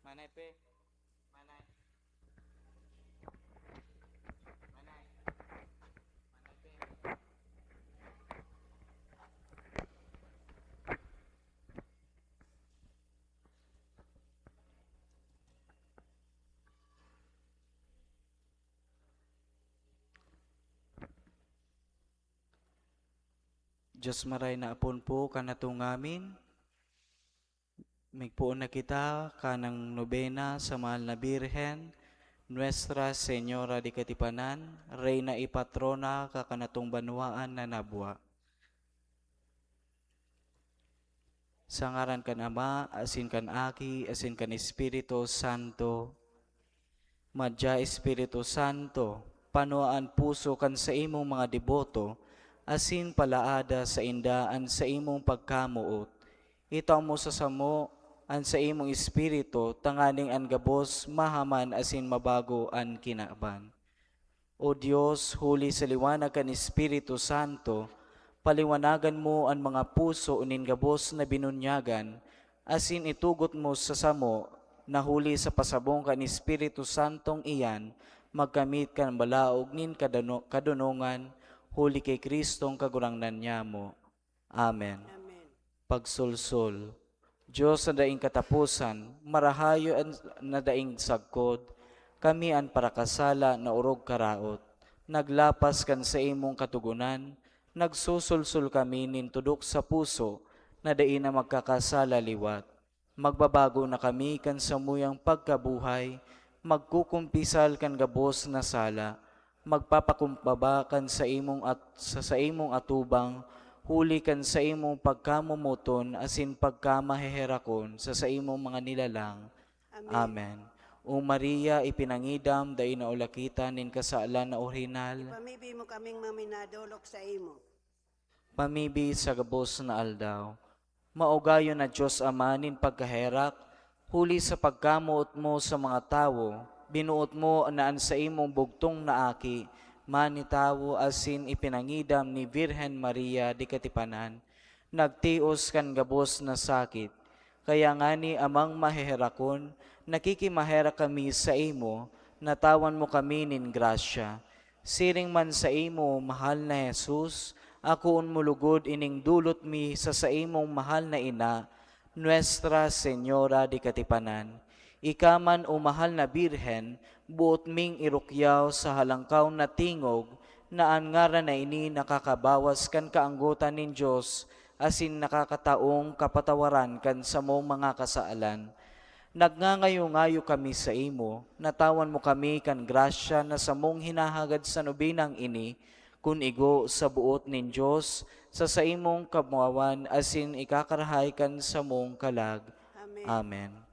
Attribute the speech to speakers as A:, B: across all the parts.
A: Manay pe. Manay. Manay. Manay pe. Diyos maray na apon po kanatong ngamin. Migpuon na kita kanang nobena sa mahal na Birhen, Nuestra Señora di Katipanan, Reyna y Patrona kakanatong banwaan na nabwa. Sa ngaran kan Ama, asin kan Aki, asin kan Espiritu Santo. Madya Espiritu Santo, panuaan puso kan sa imong mga deboto, asin palaada sa indaan sa imong pagkamuot. Itaw mo sa samo, an sa imong espiritu, tanganing an gabos, mahaman asin mabago an kinaban. O Diyos, huli sa liwanag kan Espiritu Santo, paliwanagan mo ang mga puso unin gabos na binunyagan, asin itugot mo sa samo, na huli sa pasabong kan Espiritu Santong iyan, magkamit kan balaog nin kadunungan, huli kay Kristong kagurangnan niya mo. Amen.
B: Amen.
A: Pagsulsul. Diyos na daing katapusan, marahayo na daing sagkod, kami an parakasala na urog karaot. Naglapas kan sa imong katugunan, nagsusulsul kami nintudok sa puso, na daing na magkakasala liwat. Magbabago na kami kan samuyang pagkabuhay, magkukumpisal kan gabos na sala, magpapakumbaba kan sa imong atubang, huli kan sa imong pagkamumuton asin pagkamaheherakon sa imong mga nilalang. Amen. O Maria, ipinangidam dai na ulakita nin kasaalan na orihinal.
B: Ipamibi mo kaming maminadolok sa imo.
A: Pamibi sa gabos na aldaw. Maugayo na Diyos Ama nin pagkaherak, huli sa pagkamuot mo sa mga tao, binuot mo naan sa imong bugtong na aki, manitawo asin ipinangidam ni Virhen Maria di Katipanan, nagtios kan gabos na sakit. Kaya nga ni amang maheherakon, nakikimahera kami sa imo, natawan mo kami nin grasya. Siring man sa imo, mahal na Jesus, ako unmulugod ining dulot mi sa imong mahal na ina, Nuestra Señora di Katipanan. Ikaman o mahal na Birhen, buot ming irukyaw sa halangkaw na tingog, na ang ngaran na ini nakakabawas kan kaanggotan nin Diyos, asin nakakataong kapatawaran kan sa mong mga kasaalan. Nagngangayo-ngayo kami sa imo, natawan mo kami kan grasya na sa mong hinahagad sa nobinang ini, kun igo sa buot nin Diyos, sa imong kamuawan, asin ikakarahay kan sa mong kalag.
B: Amen.
A: Amen.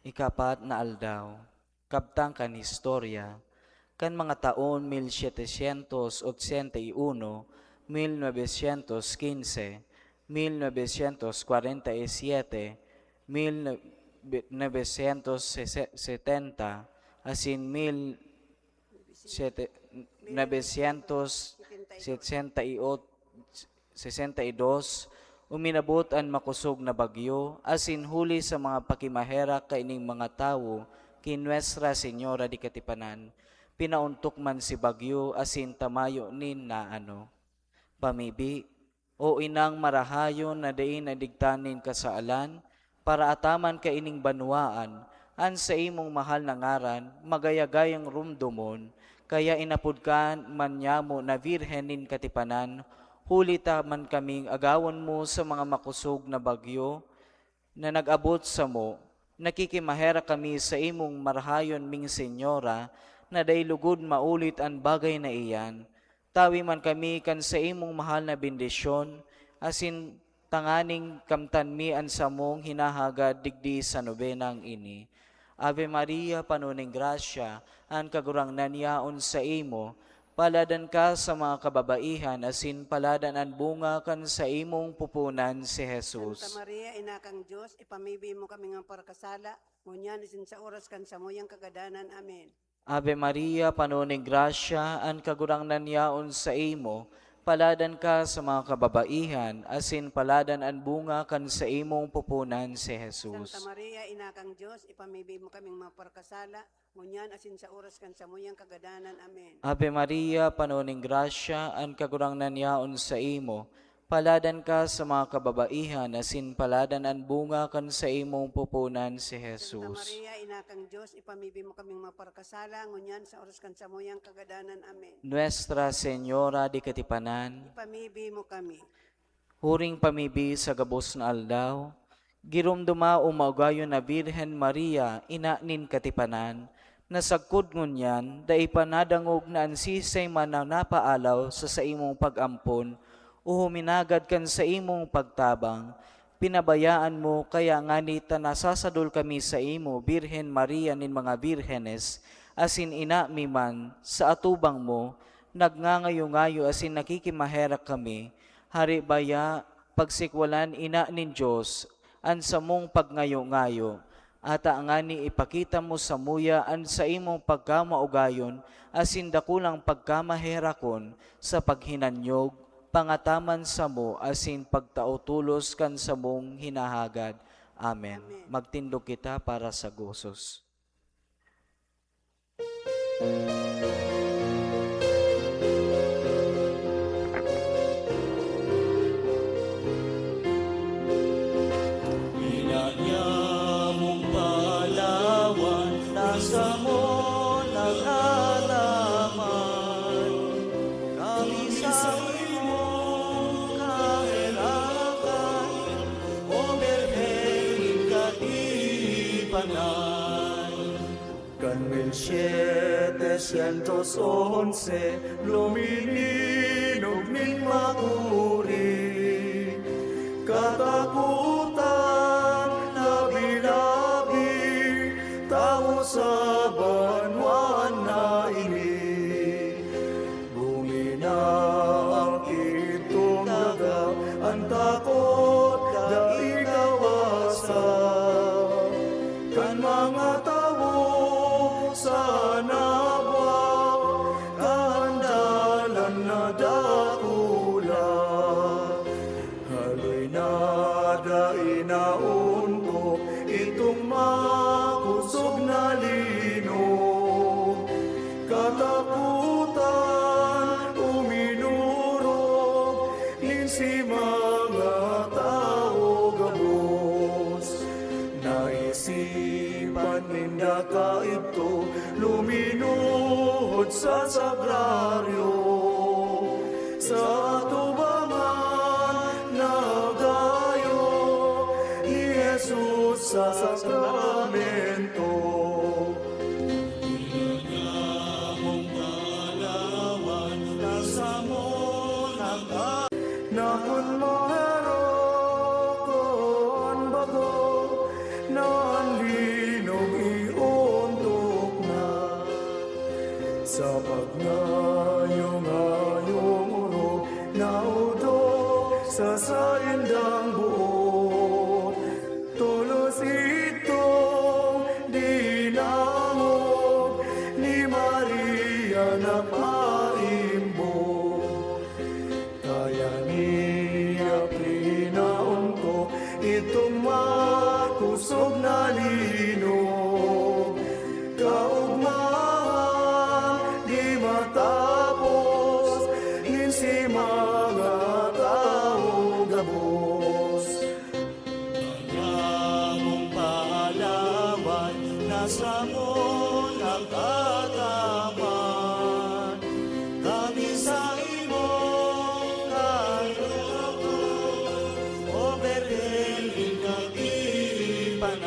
A: Ikapat na aldaw, kabtang kan istorya, kan mga taon 1781, 1915, 1947, 1970, asin 1962, uminabot ang makusog na bagyo, asin huli sa mga pakimahera kaining mga tawo, kin Nuestra Señora di Katipanan, pinauntok man si bagyo, asin tamayo nin na pamibi, o inang marahayon na dain na digtanin kasaalan, para ataman kaining banwaan, an sa imong mahal na ngaran, magayagayang rumdumon, kaya inapudkan man nyamo na Virhen nin Katipanan, huli man kaming agawan mo sa mga makusog na bagyo na nag-abot sa mo. Nakikimahera kami sa imong marahayon ming Senyora, na daylugod maulit ang bagay na iyan. Tawi man kami kan sa imong mahal na bendisyon, asin tanganing kamtan mi an samong hinahagad digdi sa nobenang ini. Ave Maria, panuning grasya, an kagurang nanyaon sa imo, paladan ka sa mga kababaihan, asin paladan ang bunga kan sa imong pupunan si
B: Santa
A: Jesus.
B: Maria, inakang Diyos, ipamibi mo kami nga parkasala, ngunyan isin sa oras kan sa muyang kagadanan. Amen.
A: Ave Maria, panuning grasya, an kagurang nanyaon sa imo, paladan ka sa mga kababaihan, asin paladan ang bunga kan sa imong pupunan si Jesus.
B: Santa Maria, inakang Diyos, ipamibi mo kaming mga parkasala, ngunyan asin sa oras kan sa muyang kagadanan. Amen.
A: Ave Maria, panuning grasya, an kagurang nanyaon sa imo, paladan ka sa mga kababaihan, asin paladan ang bunga kan sa imong pupunan si
B: Santa
A: Jesus.
B: Maria, inakang Diyos, ipamibi mo kaming mga parkasala, ngunyan sa oras kan sa muyang kagadanan. Amen.
A: Nuestra Señora di Katipanan,
B: Ipamibi mo kami.
A: huring pamibi sa gabos na aldaw, girumduma umaugayon na Birhen Maria, ina nin Katipanan, nasagkod ngunyan, da ipanadangog na ansisay man na napaalaw sa imong pag-ampon, o huminagad kan sa imong pagtabang, pinabayaan mo kaya nganita nasasadol kami sa imo, Birhen Maria nin mga birhenes, asin ina mi man, sa atubang mo, nagngangayo-ngayo asin nakikimaherak kami, hari baya, pagsikwalan ina nin Diyos, an sa mong pagngayo-ngayo, ata ngani ipakita mo sa muya an sa imong pagkamaugayon, asin dakulang pagkamaherakon sa paghinanyog, pangataman sa mo, asin pagtautulos kan sa mong hinahagad. Amen. Magtindog kita para sa gosos. Inanyamong palawan, nasa mo naghalaman, kami sa imong kahirapan, o Birhen Katipanan. Kan 1711, lumininog ning makuri, katakutan labi-labi, tao sa banwan na ini. Bumina ang itong daga, ang takot da ikawasa, kan mga tao sa nabwa, kahandalan na dakula. Haloy na da inauntok, itong makusog na linog, katakutan uminurog, linsi mga tao gabos. Naisipan ninda kaito, luminuhod sa sagraryo, sa tubangan nagayo ni Jesus sa sakramento. Inanyamong palawan, nasa mo nakun maherokon bago, nanlinog iuntok na, sa pagnayong-ayong urog, naudok sa saindang buo. Tulos itong dinamog ni Maria na paimbo, kaya niya pinauntok itong makusog na linog, kaugmahan di matapos, ninsi mga tao gabos. Nanyamong paalawan, nasa mo nagkataman, kami sa imong kahirapan, o Birhen Katipanan.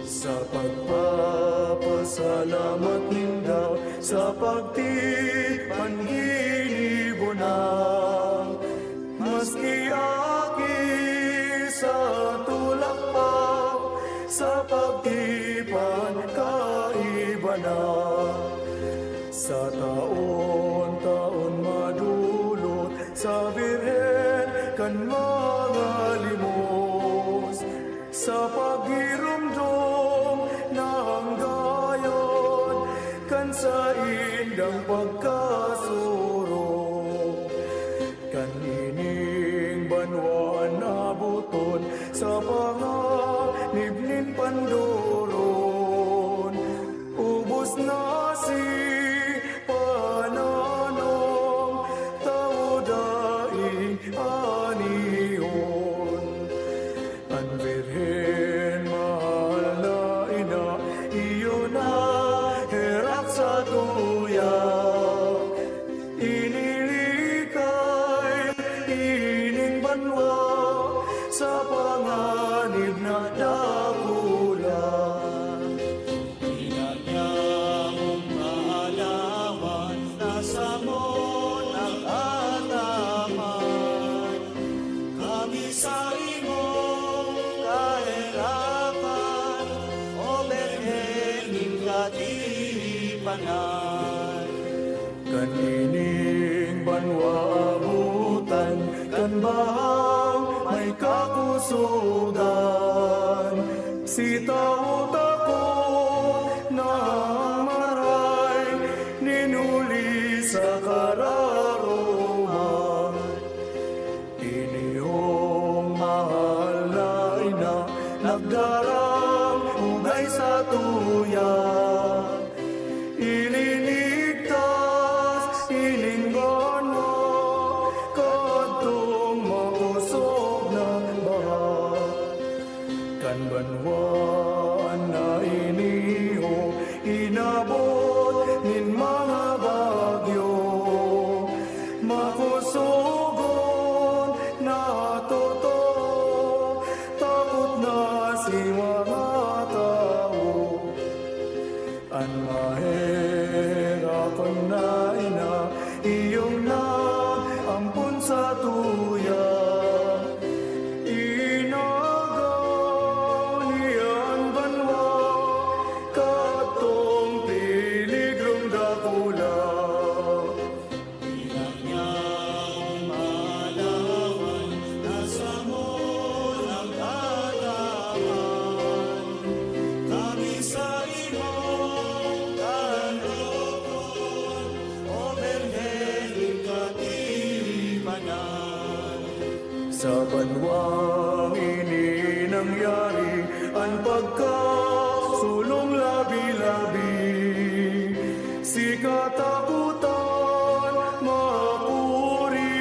A: Sa pagpapasalamat nindaw, sa pagtipan
C: sa birhen kan mga limos, sa pagirumdom na hanggayon kan sa indang pagkasurong, kan ining banwan na buton sa panganibnin pandoron, ubos na si pananom tao daing anihon. Ang Birhen mahal na ina, iyo na herak sa tuya, inilikay ining banwa sa panganib na dakula. Inanyamong kaalaman, nasa mo ng ataman, kami sa imong kahirapan, o Birhening katipanan. Kanining banwa abutan, kan bahang may kakusugan, si tao takot na maray, ninuli sa kararuman. Iniyong mahal na ina, nagdarang ugay sa tuya, ililigtas ining banwa kadtong makusog na baha. Kan banwan na iniho, inabot nin mga bagyo, makusugon na totoo, takot na si mga tao. Ang mahirapon na ina, iyong naampun sa tuya, inagaw niyan banwa katong piligrong dakula. Inanyang malawan, nasa mo ng alaman, kami sa imong kalooban, o Birhening katipanan. Sa banwang ini nangyari ang pagkasulong labi-labi, si katakutan mapuri,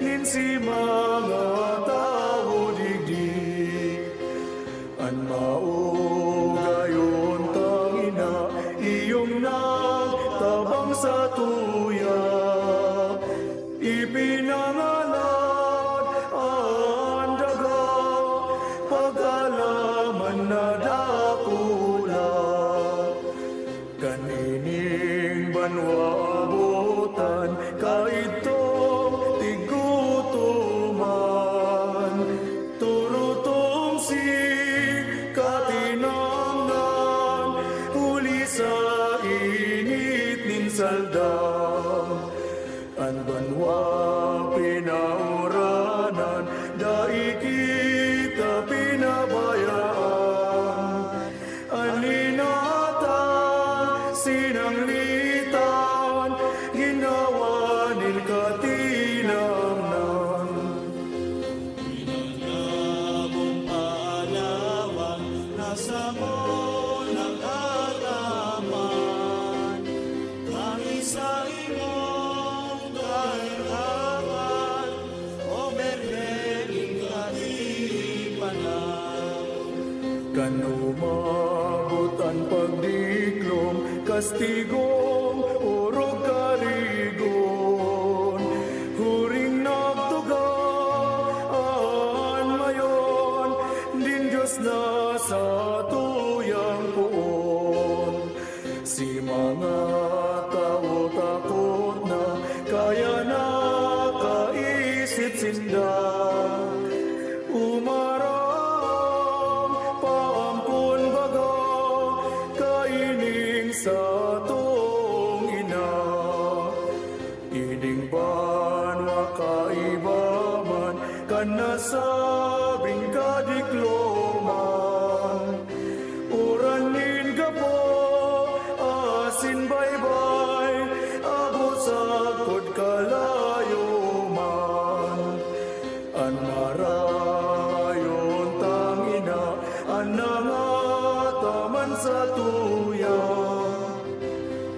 C: nin si mga tao digdig. Ang maugayon tangina, iyong nagtabang sa tuya, ipinangalan ang daga, pag-alaman na dakula. Kanining banwa abutan, kaitong tigutuman, turutong si katinangan, huli sa init nin saldam. Ang banwa pinauranan, dai kita pinabayaan. Ang linatan, sinanglitan, ginawa nil katinamnan. Inanyamong alawan, nasa mo ng ataman, kami sa imong kahirapan, o Birhening katipanan. Kan umabot ang pagdiklom, kastigong urog karigon, huring nagtugaan mayon, din Diyos na sa tuyang puon. Si mga tao takot na, kaya na kaisip sinda, umarang paampun baga, kaining sa tong ina. Ining banwa nasabing kadikloman. Uranin ka po, asin baybay, abot sa kod kalayo man. Anarayon tangina, anangataman sa tuya.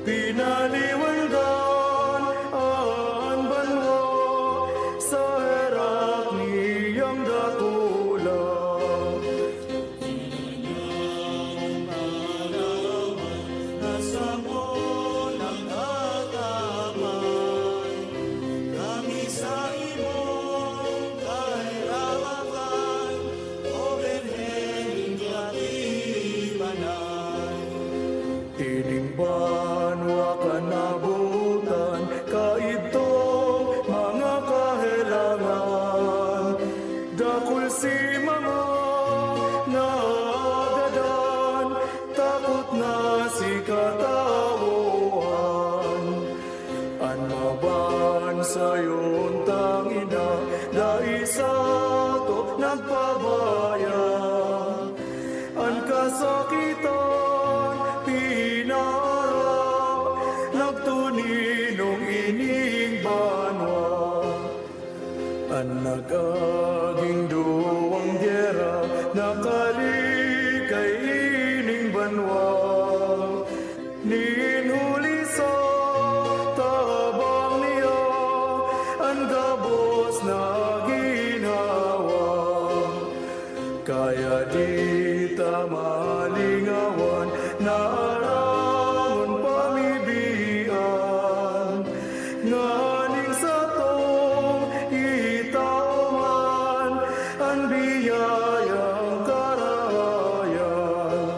C: Pinaliwangan ang banwa sa herak niyang dakula. Tiningban wa kanabutan kaitong mga kahelangan. Dakul si mga naagadan, takot na si katawuan. Anmaban sayon tangina, daisa to nagpabaya. Ang kasakitan pinara, nagtuninong ining banwa. Ang nagaging duwang gera, nakalikay ining banwa. Ninhuli sa tabang niya, ang gabos na ginawa. Kaya di malingawan na aramon pamibian. Nganing sa tong itauman, ang biyayang karayan.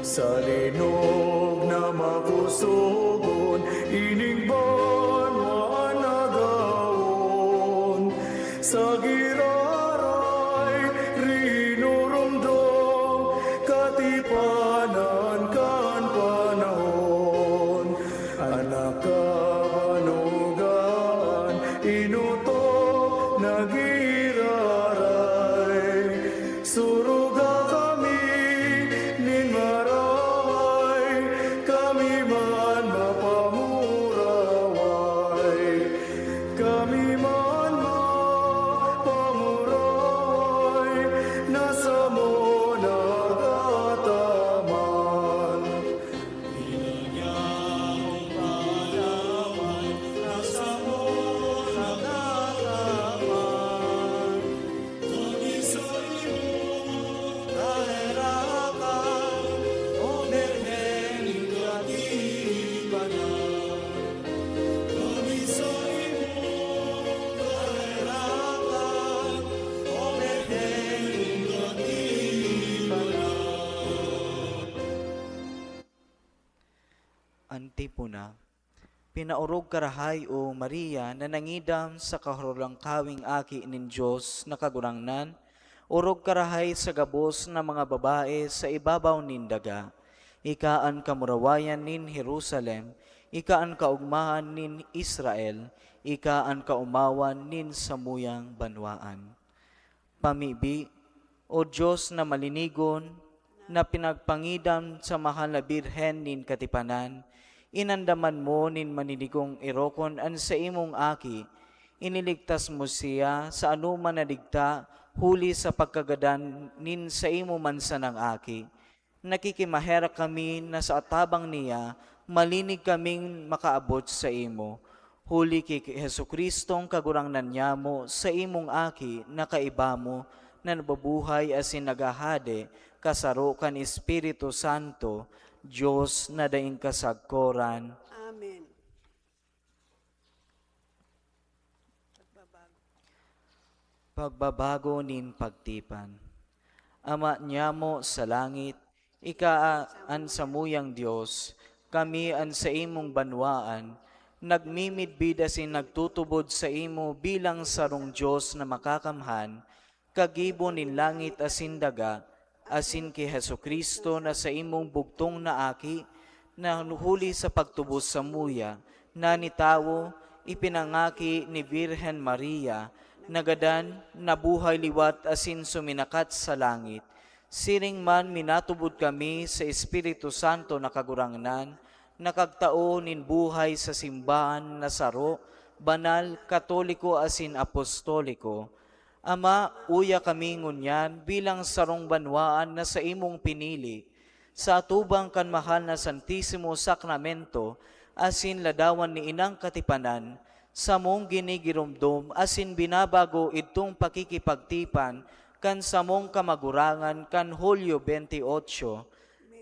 C: Sa linog na makusugon, ining banwa nagawon. Sa giraray, rinurumdong, katipanan kan panahon. Anak kabanugan, inutok nagiraray. Suruga kami, nin maraway, kami man mapamuraway. Kami man mapamuraway, nasa mo nagataman.
A: Antipuna. Pinaurog karahay o Maria na nangidam sa kahurulang kawing aki nin Diyos na kagurangnan, urog karahay sa gabos na mga babae sa ibabaw nin daga. Ikaan kamurawayan nin Jerusalem, ikaan kaugmahan nin Israel, ikaan kaumawan nin samuyang banwaan. Pamibi, o Diyos na malinigon, na pinagpangidam sa mahal na birhen nin katipanan, inandaman mo nin maninigong irokon an sa imong aki, iniligtas mo siya sa anuman na digta, huli sa pagkagadan nin sa imo mansa ng aki. Nakikimahera kami na sa atabang niya, malinig kaming makaabot sa imo. Huli kay Jesukristong kagurangnan niya mo sa imong aki na kaiba mo, na nababuhay asin nagahade, kasaro kan Espiritu Santo, Diyos na daing kasagkoran.
B: Amen.
A: Pagbabago nin pagtipan. Ama niya mo sa langit, ika an samuyang Diyos, kami an sa imong banwaan, nagmimidbid asin nagtutubod sa imo bilang sarong Dios na makakamhan, kagibo nin langit asin daga, asin kay Hesukristo na sa imong bugtong na aki, na huli sa pagtubos sa muya, na nitawo, ipinangaki ni Virhen Maria, nagadan, nabuhay liwat asin suminakat sa langit. Siring man minatubod kami sa Espiritu Santo na kagurangnan, nakagtao nin buhay sa simbahan na saro, banal, katoliko asin apostoliko. Ama, uya kami ngunyan bilang sarong banwaan na sa imong pinili, sa atubang kan mahal na Santisimo Sakramento, asin ladawan ni inang katipanan, sa mong ginigirumdum asin binabago itong pakikipagtipan, kan sa mong kamagurangan kan Hulyo 28,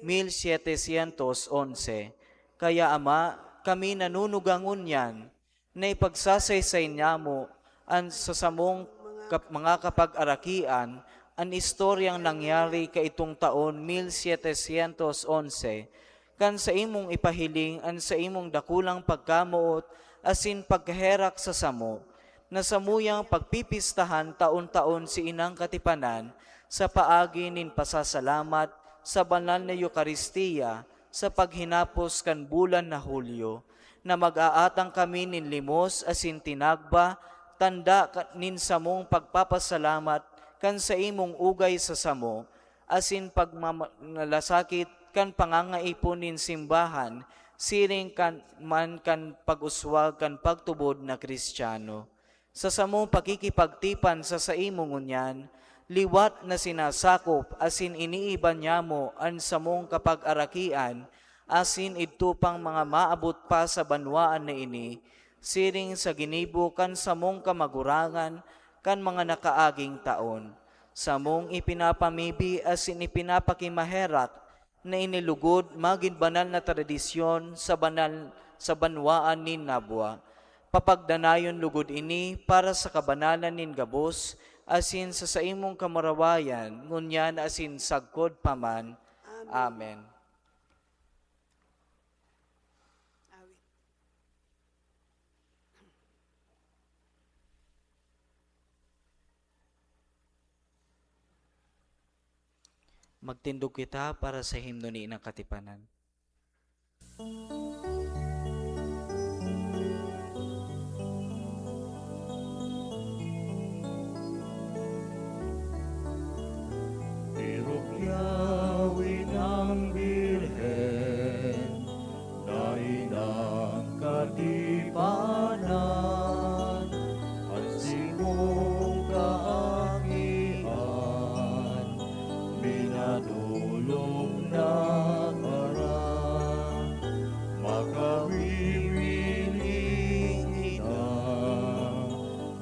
A: 1711. Kaya Ama, kami nanunugangon yan, na ipagsasaysay niya mo ang sa samong mga kapag-arakian, ang istoryang nangyari kaitong taon 1711, kan sa imong ipahiling ang sa imong dakulang pagkamuot, asin pagkaherak sa samo, na samuyang pagpipistahan taon-taon si inang katipanan, sa paagi nin pasasalamat sa banal na Eukaristiya, sa paghinapos kan bulan na Hulyo, na mag-aatang kami nin limos asin tinagba, tanda nin samong pagpapasalamat kan sa imong ugay sa samo, asin pagmalasakit kan pangangaipon nin simbahan, siring kan man kan pag-uswag kan pagtubod na Kristiyano. Sa samong pakikipagtipan sa imong ngunyan, liwat na sinasakop asin iniiban niya mo ang samong kapag-arakian, asin ito pang mga maabot pa sa banwaan na ini, siring sa ginibo kan samong kamagurangan kan mga nakaaging taon. Samong ipinapamibi asin ipinapakimaherak na inilugod maging banal na tradisyon sa banwaan ni Nabwa. Papagdanayon lugod ini para sa kabanalan nin gabos, asin sa imong kamarawayan, ngunyan asin sagkod paman. Amen.
B: Awit.
A: Magtindog kita para sa himno ni Inang Katipanan.
C: Irukyawin ang Birhen na inang katipanan at simong kaakihan, minadulog na para makawiwiling ina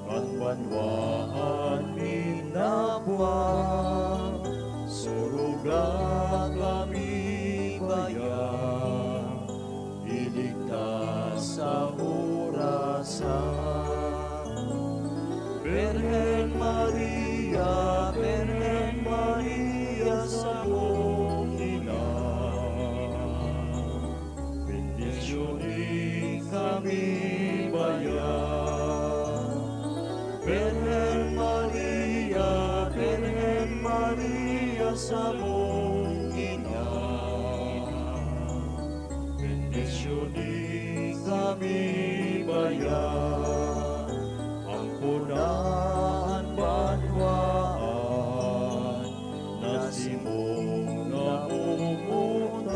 C: at banwaan minabwang surugat kami bayang iligtas sa orasan. Birhen Maria, Birhen Maria sa mong ina, bendisyonin kami bayan. Birhen Maria, Birhen Maria sa mong ina, bendisyonin kami bayan. Ampunan banwaan na simong namumutan,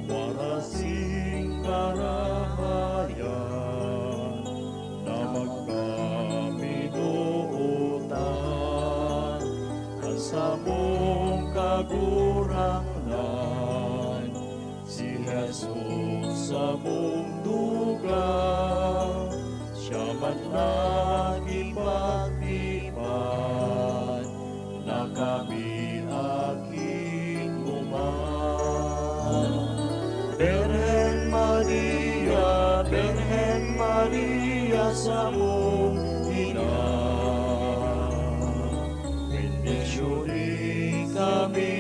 C: warasing karahayan na magkaminuutan, ang samong kagurangnan, si Jesus sa mong dugang, siya man nagipagtipan, na kami aking uman. Birhen Maria, Birhen Maria sa mong ina, bendisyonin kami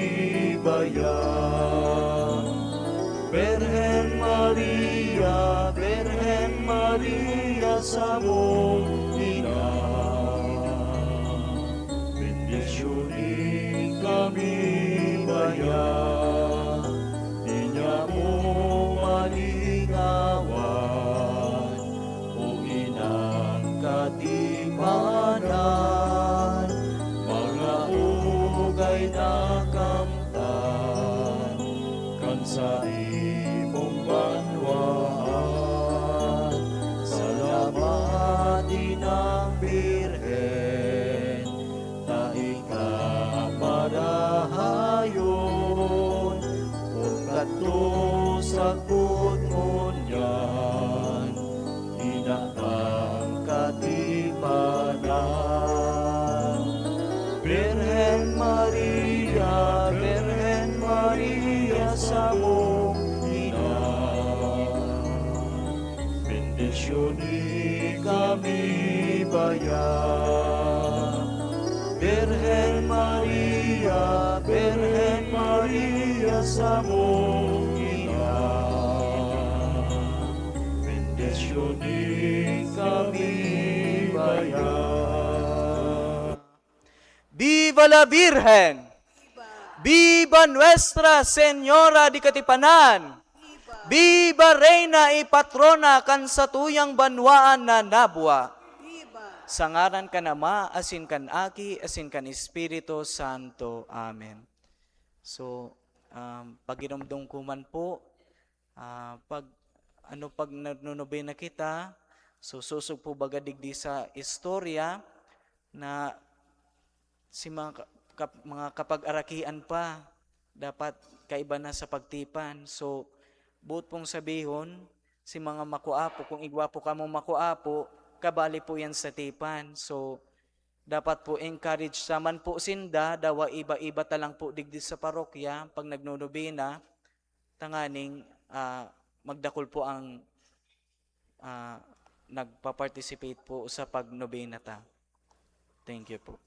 C: bayan. Birhen Maria, Birhen sa mong ina. Bendisyonin kami bayan, di niya mo malingawan, o inang katipanan, mga ugay na kamtan, kan sa imong banwaan. Salamat inang Birhen, na ikapadahayon, kung kadto sa kungunyan, inakang katipanan. Birhen Maria sa mong ina, bendisyonin kami bayan. Birhen Maria sa mong ina, bendisyonin kami bayan.
A: Viva la Virgen! Viva Nuestra Señora di Katipanan! Viva Reina y Patrona kan satuyang banwaan na nabwa!
B: Viva!
A: Sa ngaran ka Ama, asin kan Aki, asin kan Espiritu Santo. Amen. So, paginomdong kuman po, pag nagnunubi na kita, so susog po baga digdi sa istorya na si mga kapag-arakian pa, dapat kaiba na sa pagtipan. So, buot pong sabihon, si mga makuapo, kung igwapo ka mong makuapo, kabali po yan sa tipan. So, dapat po encourage saman po sinda, dawa iba-iba talang po digdi sa parokya, pag nagnunubina, tanganing magdakol po ang nagpa-participate po sa pagnubina ta. Thank you po.